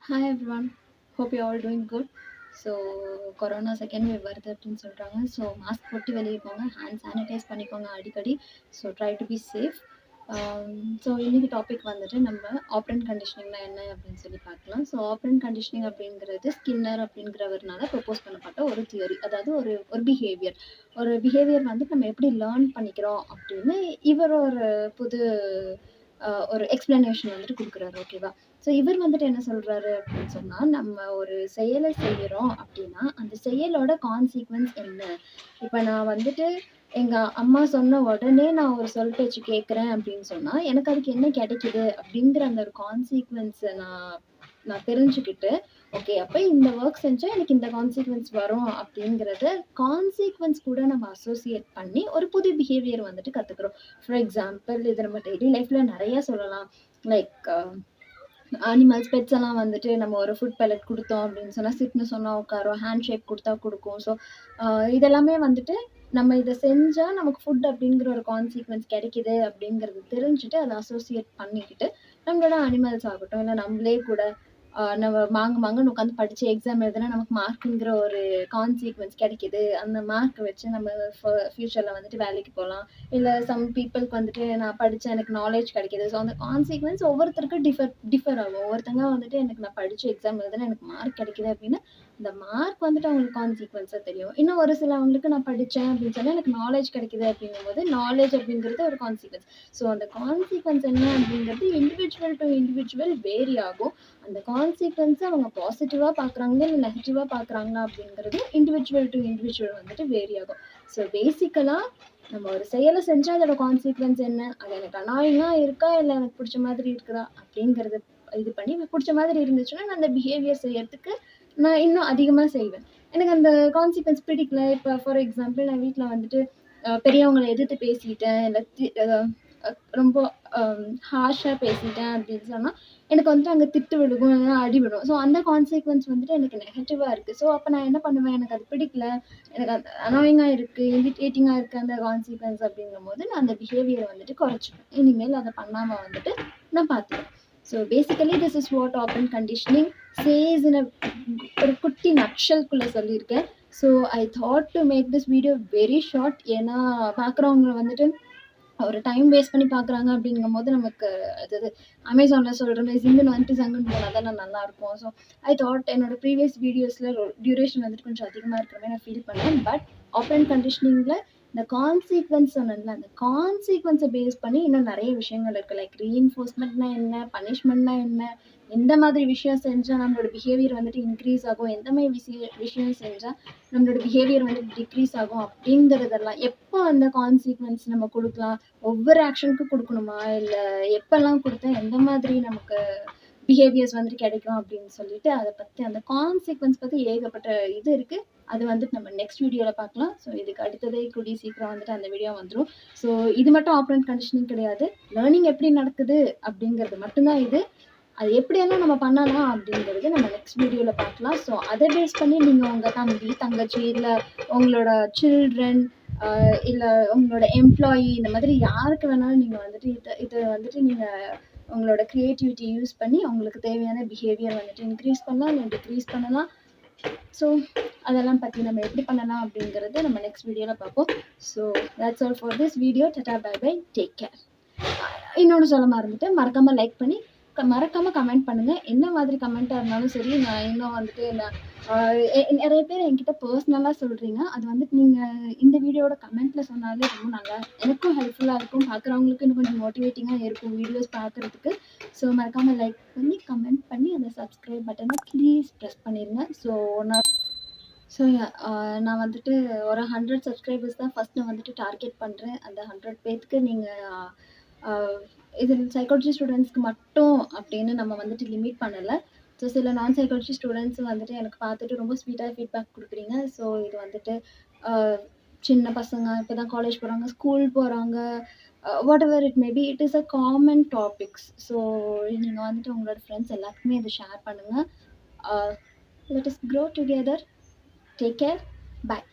Hi everyone, hope you're all doing good. So corona second wave வருது அப்படின்னு சொல்கிறாங்க. So mask போட்டு வெளியே போங்க, ஹேண்ட் சானிடைஸ் பண்ணிக்கோங்க அடிக்கடி. So try to be safe. So இன்னைக்கு டாபிக் வந்துட்டு நம்ம ஆப்ரண்ட் கண்டிஷனிங்னா என்ன அப்படின்னு சொல்லி பார்க்கலாம். ஸோ ஆப்ரண்ட் கண்டிஷனிங் அப்படிங்கிறது ஸ்கின்னர் அப்படிங்கிறவர்னால ப்ரொப்போஸ் பண்ணப்பட்ட ஒரு தியரி, அதாவது ஒரு பிஹேவியர் வந்து நம்ம எப்படி லேர்ன் பண்ணிக்கிறோம் அப்படின்னு இவர் ஒரு புது ஒரு எக்ஸ்பிளனேஷன் வந்துட்டு கொடுக்குறாரு. ஓகேவா? ஸோ இவர் வந்துட்டு என்ன சொல்றாரு அப்படின்னு சொன்னா, நம்ம ஒரு செயலை செய்யறோம் அப்படின்னா அந்த செயலோட கான்சிக்வன்ஸ் என்ன? இப்ப நான் வந்துட்டு எங்க அம்மா சொன்ன உடனே நான் ஒரு சொல் பேச்சு கேட்கிறேன் அப்படின்னு சொன்னா, எனக்கு அதுக்கு என்ன கிடைக்குது அப்படிங்கிற அந்த ஒரு கான்சிக்வன்ஸ நான் நான் தெரிஞ்சுக்கிட்டு, ஓகே அப்ப இந்த ஒர்க் செஞ்சா எனக்கு இந்த கான்சிக்வன்ஸ் வரும் அப்படிங்கிறத கான்சிக்வன்ஸ் கூட நம்ம அசோசியேட் பண்ணி ஒரு புது பிஹேவியர் வந்துட்டு கத்துக்கிறோம். ஃபார் எக்ஸாம்பிள் இது நம்ம டெய்லி லைஃப்ல நிறைய சொல்லலாம். லைக் அனிமல்ஸ், பெட்ஸ் எல்லாம் வந்துட்டு நம்ம ஒரு ஃபுட் பெல்லட் குடுத்தோம் அப்படின்னு சொன்னா, சிட்ன்னு சொன்னா உட்காரும். ஹேண்ட் ஷேக் குடுத்தா குடுக்கும். ஸோ, இதெல்லாமே வந்துட்டு நம்ம இத செஞ்சா நமக்கு ஃபுட் அப்படிங்கிற ஒரு கான்சிக்வன்ஸ் கிடைக்குது அப்படிங்கிறது தெரிஞ்சுட்டு, அத அசோசியேட் பண்ணிக்கிட்டு, நம்மளோட அனிமல்ஸ் ஆகட்டும், இல்ல நம்மளே கூட நம்ம மாங்குன்னு உட்காந்து படிச்சு எக்ஸாம் எழுதுனா நமக்கு மார்க்குங்கிற ஒரு கான்சிக்வன்ஸ் கிடைக்குது. அந்த மார்க் வச்சு நம்ம ஃபியூச்சர்ல வந்துட்டு வேலைக்கு போலாம். இல்ல சம் பீப்பிள்க்கு வந்துட்டு நான் படிச்சேன், எனக்கு நாலேட்ஜ் கிடைக்குது. ஸோ அந்த கான்சிக்வன்ஸ் ஒவ்வொருத்தருக்கும் டிஃபர் ஆகும். ஒவ்வொருத்தங்க வந்துட்டு எனக்கு நான் படிச்சு எக்ஸாம் எழுதுனா எனக்கு மார்க் கிடைக்குது அப்படின்னா, அந்த மார்க் வந்துட்டு அவங்களுக்கு கான்சிக்வன்ஸா தெரியும். இன்னும் ஒரு சிலவங்களுக்கு நான் படிச்சேன் அப்படின்னு சொன்னா எனக்கு நாலேட்ஜ் கிடைக்குது அப்படிங்கும்போது, நாலேட்ஜ் அப்படிங்கிறது ஒரு கான்சிக்வன்ஸ். ஸோ அந்த கான்சிக்வன்ஸ் என்ன அப்படிங்கிறது இண்டிவிஜுவல் டு இண்டிவிஜுவல் வேரி ஆகும். அந்த கான்சிக்வன்ஸ அவங்க பாசிட்டிவா பார்க்குறாங்களா, இல்ல நெகட்டிவா பார்க்குறாங்களா அப்படிங்கிறது இண்டிவிஜுவல் டு இண்டிவிஜுவல் வந்துட்டு வேரி ஆகும். ஸோ பேசிக்கலா நம்ம ஒரு செயலை செஞ்சா அதோட கான்சிக்வன்ஸ் என்ன? அது எனக்கு அனாயிங்கா இருக்கா? இல்ல எனக்கு பிடிச்ச மாதிரி இருக்குதா? அப்படிங்கிறத இது பண்ணி பிடிச்ச மாதிரி இருந்துச்சுன்னா, நான் அந்த பிஹேவியர் செய்யறதுக்கு நான் இன்னும் அதிகமா செய்வேன். எனக்கு அந்த கான்சிக்வன்ஸ் பிடிக்கல. இப்ப ஃபார் எக்ஸாம்பிள் நான் வீட்ல வந்துட்டு பெரியவங்கள எதிர்த்து பேசிட்டேன், இல்ல ரொம்ப ஹார்ஷா பேசிட்டேன் அப்படின்னு சொன்னா, எனக்கு வந்துட்டு அங்க திட்டு விழுகும், இல்லைனா அடி விழும். ஸோ அந்த கான்சிக்வன்ஸ் வந்துட்டு எனக்கு நெகட்டிவா இருக்கு. ஸோ அப்ப நான் என்ன பண்ணுவேன்? எனக்கு அது பிடிக்கல. எனக்கு அது அனாயிங்கா இருக்கு, இரிட்டேட்டிங்கா இருக்கு அந்த கான்சிக்வன்ஸ் அப்படிங்கும்போது, நான் அந்த பிஹேவியர வந்துட்டு குறைச்சுப்பேன். இனிமேல் அத பண்ணாம வந்துட்டு நான் பார்த்துப்பேன். So basically this is what operant conditioning says in ஒரு குட்டி நட்ஷல்குள்ள சொல்லியிருக்கேன். So I thought to make this video very short. ஏன்னா பார்க்குறவங்க வந்துட்டு ஒரு டைம் வேஸ்ட் பண்ணி பார்க்குறாங்க அப்படிங்கும்போது நமக்கு அது அமேசானில் சொல்கிற மாதிரி ஜிங்குன்னு வந்துட்டு ஜங்குன்னு போனால் தானே நல்லாயிருக்கும். ஸோ ஐ தாட் என்னோட ப்ரீவியஸ் வீடியோஸில் டியூரேஷன் வந்துட்டு கொஞ்சம் அதிகமாக இருக்கிற மாதிரி நான் ஃபீல் பண்ணேன். பட் ஆப்ரண்ட் கண்டிஷனிங்கில் இந்த கான்சீக்வன்ஸ் சொன்னேன்ல, அந்த கான்சீக்வன்ஸை பேஸ் பண்ணி இன்னும் நிறைய விஷயங்கள் இருக்குது. லைக் ரீஎன்ஃபோர்ஸ்மெண்ட்னா என்ன, பனிஷ்மெண்ட்னா என்ன, எந்த மாதிரி விஷயம் செஞ்சால் நம்மளோட பிஹேவியர் வந்துட்டு இன்க்ரீஸ் ஆகும், எந்த மாதிரி விஷயம் செஞ்சால் நம்மளோட பிஹேவியர் வந்துட்டு டிக்ரீஸ் ஆகும் அப்படிங்கிறதெல்லாம், எப்போ அந்த கான்சீக்வன்ஸ் நம்ம கொடுக்கலாம், ஒவ்வொரு ஆக்ஷனுக்கும் கொடுக்கணுமா, இல்லை எப்பெல்லாம் கொடுத்தா எந்த மாதிரி நமக்கு பிஹேவியர்ஸ் வந்துட்டு கிடைக்கும் அப்படின்னு சொல்லிட்டு அதை பற்றி அந்த கான்சீக்வன்ஸ் பற்றி ஏகப்பட்ட இது இருக்குது. அது வந்துட்டு நம்ம நெக்ஸ்ட் வீடியோவில் பார்க்கலாம். ஸோ இதுக்கு அடுத்ததே கூடிய சீக்கிரம் வந்துட்டு அந்த வீடியோ வந்துடும். ஸோ இது மட்டும் ஆப்ரண்ட் கண்டிஷனிங் கிடையாது, லேர்னிங் எப்படி நடக்குது அப்படிங்கிறது மட்டும்தான் இது. அது எப்படியெல்லாம் நம்ம பண்ணலாம் அப்படிங்கிறது நம்ம நெக்ஸ்ட் வீடியோவில் பார்க்கலாம். ஸோ அதை பேஸ் பண்ணி நீங்கள் உங்கள் தம்பி, தங்கச்சி, இல்லை உங்களோட சில்ட்ரன், இல்லை உங்களோட எம்ப்ளாயி, இந்த மாதிரி யாருக்கு வேணாலும் நீங்கள் வந்துட்டு இதை வந்துட்டு நீங்கள் உங்களோட க்ரியேட்டிவிட்டி யூஸ் பண்ணி அவங்களுக்கு தேவையான பிஹேவியர் வந்துட்டு இன்க்ரீஸ் பண்ணலாம், இல்லை டிக்ரீஸ் பண்ணலாம். ஸோ அதெல்லாம் பற்றி நம்ம எப்படி பண்ணலாம் அப்படிங்கிறது நம்ம நெக்ஸ்ட் வீடியோவில் பார்ப்போம். So that's all for this video. Tata, bye bye, take care. இன்னொன்று சொல்ல மறந்துட்டு, மறக்காமல் லைக் பண்ணி மறக்காமல் கமெண்ட் பண்ணுங்கள். என்ன மாதிரி கமெண்ட்டாக இருந்தாலும் சரி, நான் இன்னும் வந்துட்டு நான் நிறைய பேர் என்கிட்ட பர்சனலாக சொல்கிறீங்க. அது வந்துட்டு நீங்கள் இந்த வீடியோட கமெண்ட்டில் சொன்னாலே ரொம்ப நல்லா, எனக்கும் ஹெல்ப்ஃபுல்லாக இருக்கும், பார்க்குறவங்களுக்கு இன்னும் கொஞ்சம் மோட்டிவேட்டிங்காக இருக்கும் வீடியோஸ் பார்க்குறதுக்கு. ஸோ மறக்காமல் லைக் பண்ணி கமெண்ட் பண்ணி அந்த சப்ஸ்கிரைப் பட்டனை ப்ளீஸ் ப்ரெஸ் பண்ணிடுங்க. ஸோ நான் வந்துட்டு ஒரு 100 சப்ஸ்கிரைபர்ஸ் தான் ஃபஸ்ட்டு வந்துட்டு டார்கெட் பண்ணுறேன். அந்த 100 பேத்துக்கு நீங்கள் இது சைக்காலஜி ஸ்டூடெண்ட்ஸ்க்கு மட்டும் அப்படின்னு நம்ம வந்துட்டு லிமிட் பண்ணலை. ஸோ சில நான் சைக்காலஜி ஸ்டூடெண்ட்ஸ் வந்துட்டு எனக்கு பார்த்துட்டு ரொம்ப ஸ்வீட்டாக ஃபீட்பேக் கொடுக்குறீங்க. ஸோ இது வந்துட்டு சின்ன பசங்க இப்போ தான் காலேஜ் போகிறாங்க, ஸ்கூல் போகிறாங்க, what ever it maybe, it is a common topics. So நீங்கள் வந்துட்டு உங்களோட ஃப்ரெண்ட்ஸ் எல்லாத்துக்குமே இதை ஷேர் பண்ணுங்கள். Let us grow together. Take care. Bye.